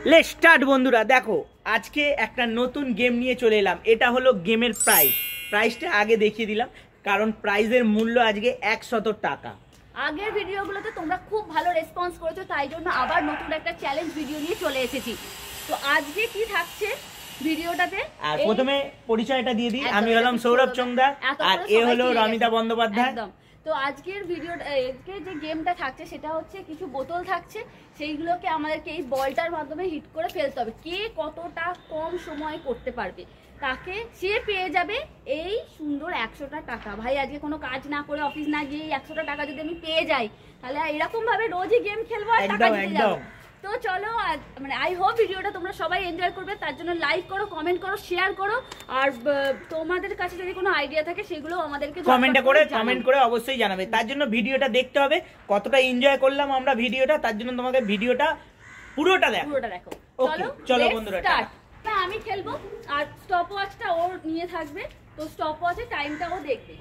Let's start বন্ধুরা। দেখো আজকে একটা নতুন গেম নিয়ে চলে এলাম। এটা হলো গেমের প্রাইসটা আগে দেখিয়ে দিলাম, কারণ প্রাইজের মূল্য আজকে 100 টাকা। আগের ভিডিওগুলোতে তোমরা খুব ভালো রেসপন্স করেছো, তাই জন্য আবার নতুন একটা চ্যালেঞ্জ ভিডিও নিয়ে চলে এসেছি। তো আজকে কি থাকছে ভিডিওটাতে, আর প্রথমে পরিচয়টা দিয়ে দিই। আমি হলাম সৌরভ চংদার আর এ হলো রমিতা বন্দ্যোপাধ্যায়। তো আজকের যে গেমটা থাকছে সেটা হচ্ছে কিছু বোতল থাকছে, সেইগুলোকে আমাদেরকে এই বলটার মাধ্যমে হিট করে ফেলতে হবে। কে কতটা কম সময়ে করতে পারবে তাকে সে পেয়ে যাবে এই সুন্দর 100টা টাকা। ভাই আজকে কোনো কাজ না করে অফিস না গিয়ে 100টা টাকা যদি আমি পেয়ে যাই, তাহলে এরকম ভাবে রোজই গেম খেলবো আর টাকা জিতে যাবো। তো চলো, মানে আই হোপ ভিডিওটা তোমরা সবাই এনজয় করবে। তার জন্য লাইক করো, কমেন্ট করো, শেয়ার করো, আর তোমাদের কাছে যদি কোনো আইডিয়া থাকে সেগুলো আমাদেরকে কমেন্ট করে অবশ্যই জানাবে। তার জন্য ভিডিওটা দেখতে হবে, কতটা এনজয় করলাম আমরা ভিডিওটা। তার জন্য তোমাকে ভিডিওটা পুরোটা দেখো। চলো বন্ধুরা, আমি খেলবো আর স্টপ ওয়াচটা ওর নিয়ে থাকবে। তো স্টপ ওয়াচে টাইমটা ও দেখবে।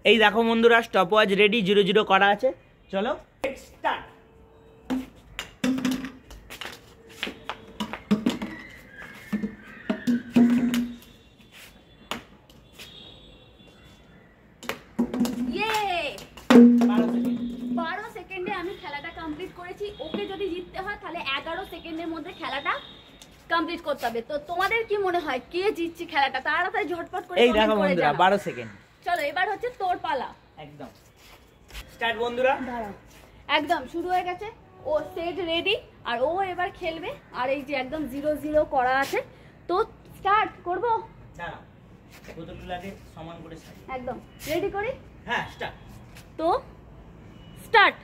এই দেখো বন্ধুরা, স্টপ ওয়াচ রেডি, 00 করা আছে। চলো স্টার্ট। আমি খেলাটা কমপ্লিট করেছি। ওকে যদি জিততে হয় তাহলে 11 সেকেন্ডের মধ্যে খেলাটা কমপ্লিট করতে হবে। তো তোমাদের কি মনে হয় কে জিতছে খেলাটা? তাড়াতাড়ি ঝটপট করে এই দেখো বন্ধুরা, 12 সেকেন্ড। চলো এবার হচ্ছে তোর পালা। একদম স্টার্ট বন্ধুরা। একদম শুরু হয়ে গেছে। ও সেট রেডি আর ও এবার খেলবে। আর এই যে একদম 00 করা আছে। তো স্টার্ট করব। দাঁড়াও, বোতলগুলোকে সমান করে একদম রেডি করি। হ্যাঁ স্টার্ট। তো স্টার্ট।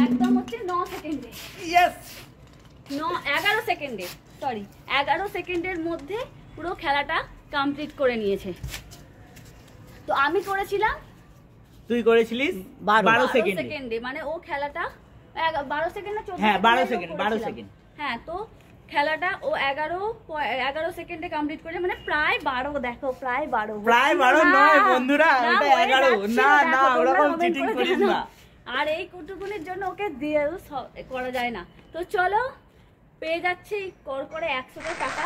একদম হচ্ছে 9 সেকেন্ডে। ইয়েস, 11 সেকেন্ডে, সরি 11 সেকেন্ডের মধ্যে পুরো খেলাটা কমপ্লিট করে নিয়েছে। তো আমি করেছিলাম, তুই করেছিলিস 12 সেকেন্ডে। মানে ও খেলাটা 12 সেকেন্ড না 14? হ্যাঁ 12 সেকেন্ড। হ্যাঁ, তো খেলাটা ও 11 সেকেন্ডে কমপ্লিট করে, মানে প্রায় 12। দেখো প্রায় 12 নয় বন্ধুরা, ওটা 11। না ওরকম চিটিং করিস না। আর এই কুটুকুনির জন্য ওকে দিয়েও করা যায় না। তো চলো, পেয়ে যাচ্ছে করে 100 টাকা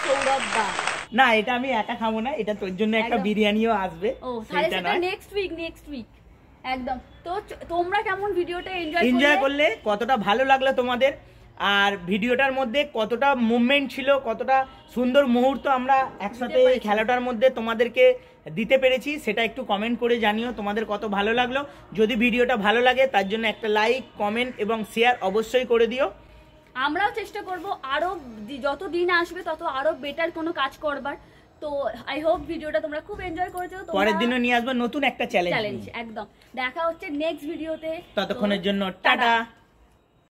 সৌরভ দা। না, এটা আমি একা খাবো না, এটা তোর জন্য একটা বিরিয়ানিও আসবে। ও তাহলে সেটা নেক্সট উইক। একদম। তো তোমরা কেমন ভিডিওটা এনজয় করলে, কতটা ভালো লাগলো তোমাদের, আর ভিডিওটার মধ্যে কতটা মুভমেন্ট ছিল, কতটা সুন্দর মুহূর্ত আমরা একসাথে এই খেলাটার মধ্যে তোমাদেরকে দিতে পেরেছি, সেটা একটু কমেন্ট করে জানিও তোমাদের কত ভালো লাগলো। যদি ভিডিওটা ভালো লাগে তার জন্য একটা লাইক, কমেন্ট এবং শেয়ার অবশ্যই করে দিও। আমরাও চেষ্টা করব আরো যত দিন আসবে তত আরো বেটার কোনো কাজ করবার। তো আই হোপ ভিডিওটা তোমরা খুব এনজয় করেছো। পরের দিনও নিয়ে আসবো নতুন একটা চ্যালেঞ্জ। একদম। দেখা হচ্ছে নেক্সট ভিডিওতে। ততক্ষণের জন্য টাটা।